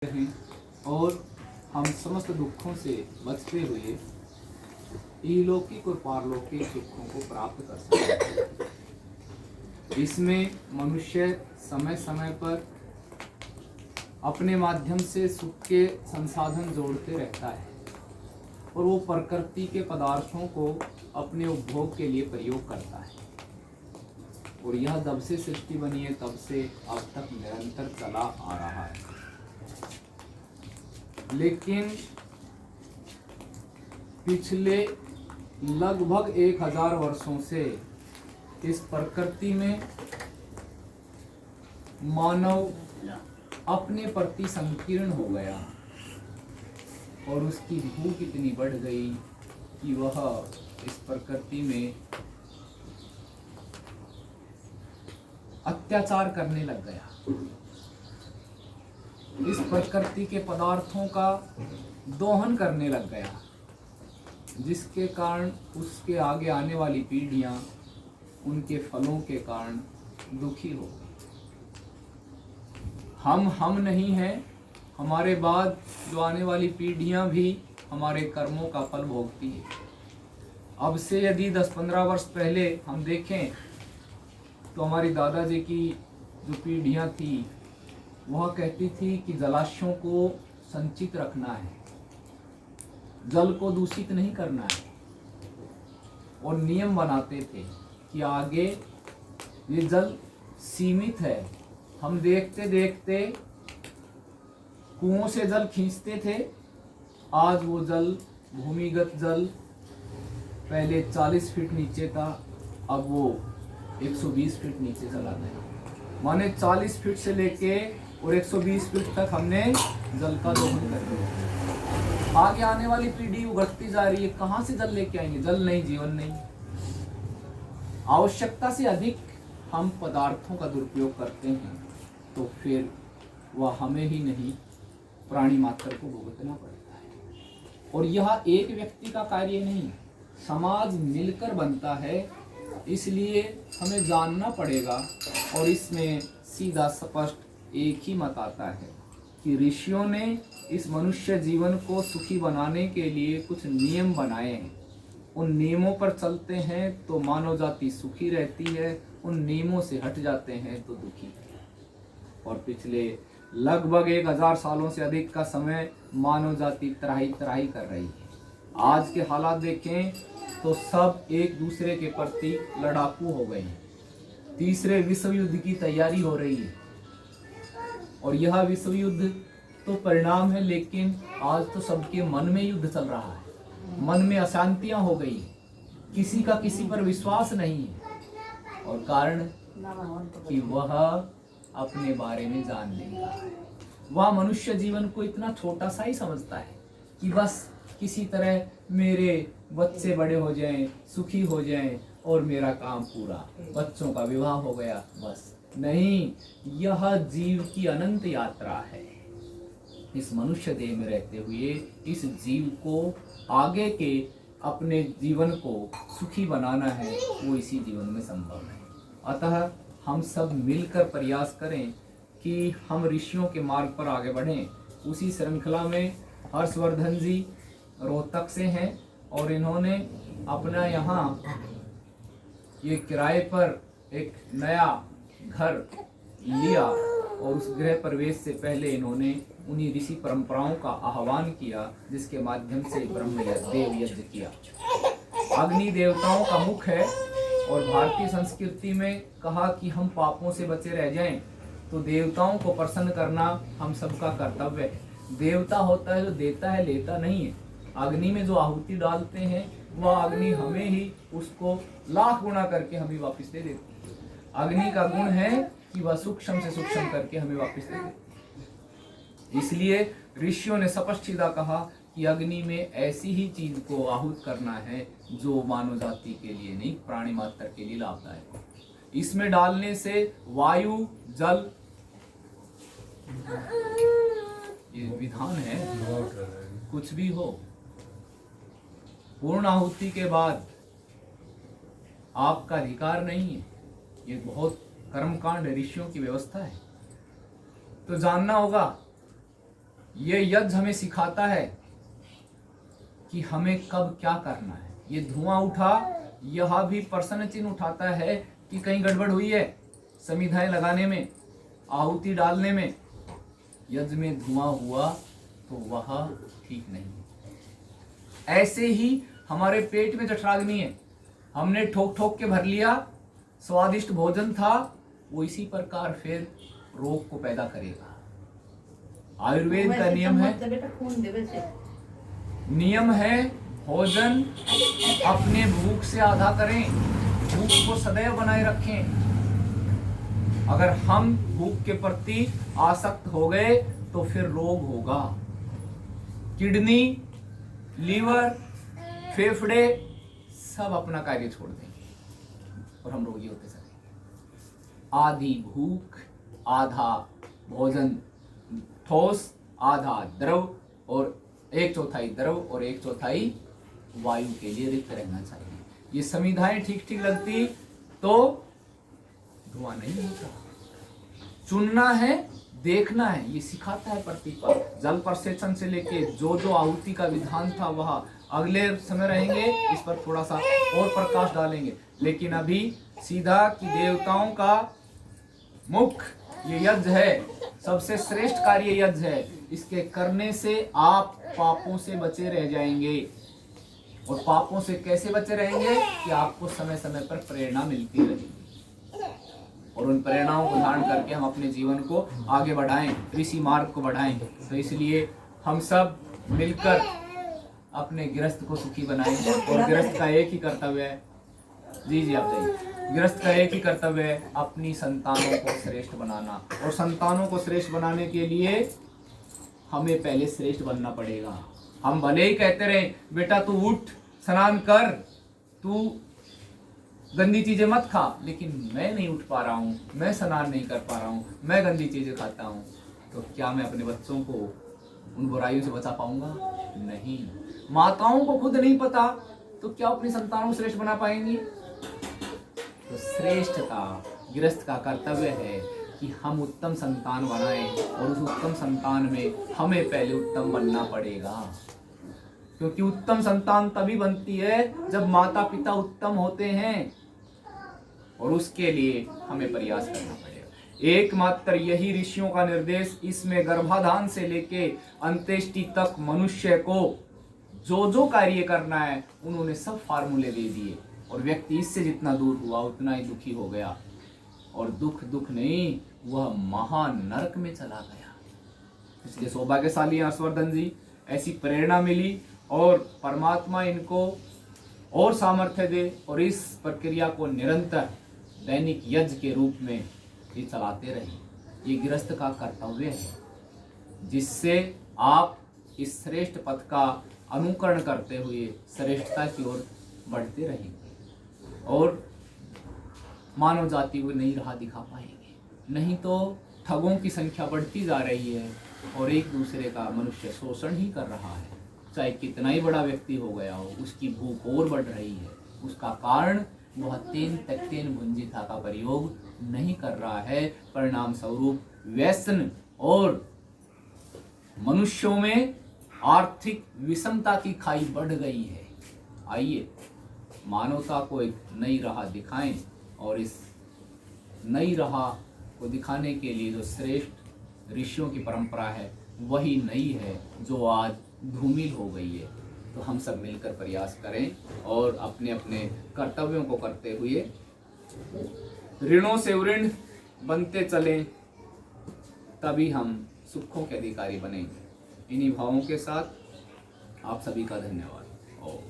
हैं और हम समस्त दुखों से बचते हुए इहलौकिक और पारलौकिक सुखों को प्राप्त कर सकते हैं। इसमें मनुष्य समय समय पर अपने माध्यम से सुख के संसाधन जोड़ते रहता है और वो प्रकृति के पदार्थों को अपने उपभोग के लिए प्रयोग करता है। और यह जब से सृष्टि बनी है तब से अब तक निरंतर चला आ रहा है। लेकिन पिछले लगभग 1000 वर्षों से इस प्रकृति में मानव अपने प्रति संकीर्ण हो गया और उसकी भूख इतनी बढ़ गई कि वह इस प्रकृति में अत्याचार करने लग गया। इस प्रकृति के पदार्थों का दोहन करने लग गया, जिसके कारण उसके आगे आने वाली पीढ़ियां उनके फलों के कारण दुखी हो गई। हम नहीं हैं, हमारे बाद जो आने वाली पीढ़ियां भी हमारे कर्मों का फल भोगती है। अब से यदि 10-15 वर्ष पहले हम देखें तो हमारी दादाजी की जो पीढ़ियां थी वह कहती थी कि जलाशयों को संचित रखना है, जल को दूषित नहीं करना है, और नियम बनाते थे कि आगे ये जल सीमित है। हम देखते देखते कुओं से जल खींचते थे, आज वो जल भूमिगत जल पहले 40 फीट नीचे था, अब वो 120 फीट नीचे चला गया। माने 40 फीट से लेके और 120 फीट तक हमने जल का दोहन कर दिया। आगे आने वाली पीढ़ी उगड़ती जा रही है, कहां से जल लेके आएंगे? जल नहीं, जीवन नहीं। आवश्यकता से अधिक हम पदार्थों का दुरुपयोग करते हैं तो फिर वह हमें ही नहीं प्राणी मात्र को भुगतना पड़ता है। और यह एक व्यक्ति का कार्य नहीं, समाज मिलकर बनता है। इसलिए हमें जानना पड़ेगा और इसमें सीधा स्पष्ट एक ही मत आता है कि ऋषियों ने इस मनुष्य जीवन को सुखी बनाने के लिए कुछ नियम बनाए हैं। उन नियमों पर चलते हैं तो मानव जाति सुखी रहती है, उन नियमों से हट जाते हैं तो दुखी। और पिछले लगभग 1000 सालों से अधिक का समय मानव जाति त्राही त्राही कर रही है। आज के हालात देखें तो सब एक दूसरे के प्रति लड़ाकू हो गए हैं। तीसरे विश्व युद्ध की तैयारी हो रही है और यह विश्व युद्ध तो परिणाम है, लेकिन आज तो सबके मन में युद्ध चल रहा है। मन में अशांतियां हो गई, किसी का किसी पर विश्वास नहीं है, और कारण कि वह अपने बारे में जान नहीं रहा है। वह मनुष्य जीवन को इतना छोटा सा ही समझता है कि बस किसी तरह मेरे बच्चे बड़े हो जाएं, सुखी हो जाएं और मेरा काम पूरा, बच्चों का विवाह हो गया, बस। नहीं, यह जीव की अनंत यात्रा है। इस मनुष्य देह में रहते हुए इस जीव को आगे के अपने जीवन को सुखी बनाना है, वो इसी जीवन में संभव है। अतः हम सब मिलकर प्रयास करें कि हम ऋषियों के मार्ग पर आगे बढ़ें। उसी श्रृंखला में हर्षवर्धन जी रोहतक से हैं और इन्होंने अपना यहाँ ये किराए पर एक नया घर लिया और उस गृह प्रवेश से पहले इन्होंने उन्हीं ऋषि परंपराओं का आह्वान किया, जिसके माध्यम से ब्रह्म देव यज्ञ किया। अग्नि देवताओं का मुख है और भारतीय संस्कृति में कहा कि हम पापों से बचे रह जाएं तो देवताओं को प्रसन्न करना हम सबका कर्तव्य है। देवता होता है जो देता है, लेता नहीं है। अग्नि में जो आहुति डालते हैं वह अग्नि हमें ही उसको लाख गुना करके हमें वापस दे देती है। अग्नि का गुण है कि वह सूक्ष्म से सूक्ष्म करके हमें वापस दे देती है। इसलिए ऋषियों ने स्पष्ट सीधा कहा कि अग्नि में ऐसी ही चीज को आहूत करना है जो मानव जाति के लिए नहीं, प्राणी मात्र के लिए लाभदायक हो। इसमें डालने से वायु, जल, ये विधान है, कुछ भी हो, पूर्ण आहुति के बाद आपका अधिकार नहीं है। ये बहुत कर्मकांड ऋषियों की व्यवस्था है। तो जानना होगा ये यज्ञ हमें सिखाता है कि हमें कब क्या करना है। ये धुआं उठा, यह भी प्रश्न चिन्ह उठाता है कि कहीं गड़बड़ हुई है समिधाएं लगाने में, आहुति डालने में। यज्ञ में धुआं हुआ तो वह ठीक नहीं। ऐसे ही हमारे पेट में जठराग्नि है, हमने ठोक ठोक के भर लिया, स्वादिष्ट भोजन था, वो इसी प्रकार फिर रोग को पैदा करेगा। आयुर्वेद का नियम है भोजन अपने भूख से आधा करें, भूख को सदैव बनाए रखें। अगर हम भूख के प्रति आसक्त हो गए तो फिर रोग होगा। किडनी, लीवर, फेफड़े सब अपना कार्य छोड़ देंगे और हम रोगी होते चलेंगे। आधी भूख, आधा भोजन ठोस, आधा द्रव, और 1/4 द्रव और 1/4 वायु के लिए रिक्त रहना चाहिए। ये समिधाएं ठीक ठीक लगती तो धुआं नहीं होता। चुनना है, देखना है, ये सिखाता है प्रतिपा। जल प्रसेचन से लेके जो जो आहुति का विधान था वह अगले समय रहेंगे, इस पर थोड़ा सा और प्रकाश डालेंगे। लेकिन अभी सीधा कि देवताओं का मुख्य ये यज्ञ है, सबसे श्रेष्ठ कार्य यज्ञ है। इसके करने से आप पापों से बचे रह जाएंगे। और पापों से कैसे बचे रहेंगे कि आपको समय समय पर प्रेरणा मिलती रहेगी, और उन प्रेरणाओं को धारण करके हम अपने जीवन को आगे बढ़ाएं, ऋषि मार्ग को बढ़ाएं। तो इसलिए हम सब मिलकर अपने गृहस्थ को सुखी बनाएं। और गृहस्थ का एक ही कर्तव्य है, जी आप जाइए, गृहस्थ का एक ही कर्तव्य है अपनी संतानों को श्रेष्ठ बनाना। और संतानों को श्रेष्ठ बनाने के लिए हमें पहले श्रेष्ठ बनना पड़ेगा। हम भले ही कहते रहे बेटा तू उठ, स्नान कर, तू गंदी चीजें मत खा, लेकिन मैं नहीं उठ पा रहा हूँ, मैं स्नान नहीं कर पा रहा हूँ, मैं गंदी चीजें खाता हूँ, तो क्या मैं अपने बच्चों को उन बुराइयों से बचा पाऊंगा? नहीं। माताओं को खुद नहीं पता तो क्या अपनी संतानों को श्रेष्ठ बना पाएंगी? तो श्रेष्ठ का, गृहस्थ का कर्तव्य है कि हम उत्तम संतान बनाएं, और उस उत्तम संतान में हमें पहले उत्तम बनना पड़ेगा। क्योंकि उत्तम संतान तभी बनती है जब माता पिता उत्तम होते हैं, और उसके लिए हमें प्रयास करना पड़ेगा। एकमात्र यही ऋषियों का निर्देश, इसमें गर्भाधान से लेके अंत्येष्टि तक मनुष्य को जो जो कार्य करना है उन्होंने सब फार्मूले दे दिए, और व्यक्ति इससे जितना दूर हुआ उतना ही दुखी हो गया, और दुख नहीं, वह महानरक में चला गया। इसलिए सौभाग्यशाली हर्षवर्धन जी, ऐसी प्रेरणा मिली और परमात्मा इनको और सामर्थ्य दे, और इस प्रक्रिया को निरंतर दैनिक यज्ञ के रूप में ये चलाते रहे। ये गृहस्थ का कर्तव्य है, जिससे आप इस श्रेष्ठ पथ का अनुकरण करते हुए श्रेष्ठता की ओर बढ़ते रहेंगे, और मानव जाति को नई राह दिखा पाएंगे। नहीं तो ठगों की संख्या बढ़ती जा रही है, और एक दूसरे का मनुष्य शोषण ही कर रहा है। चाहे कितना ही बड़ा व्यक्ति हो गया हो, उसकी भूख और बढ़ रही है। उसका कारण वह तेन भुंजिता का प्रयोग नहीं कर रहा है। परिणाम स्वरूप व्यसन और मनुष्यों में आर्थिक विषमता की खाई बढ़ गई है। आइए मानवता को एक नई राह दिखाएं, और इस नई राह को दिखाने के लिए जो श्रेष्ठ ऋषियों की परंपरा है वही नई है, जो आज धूमिल हो गई है। तो हम सब मिलकर प्रयास करें और अपने अपने कर्तव्यों को करते हुए ऋणों से ऋण बनते चलें, तभी हम सुखों के अधिकारी बनेंगे। इन्हीं भावों के साथ आप सभी का धन्यवाद। और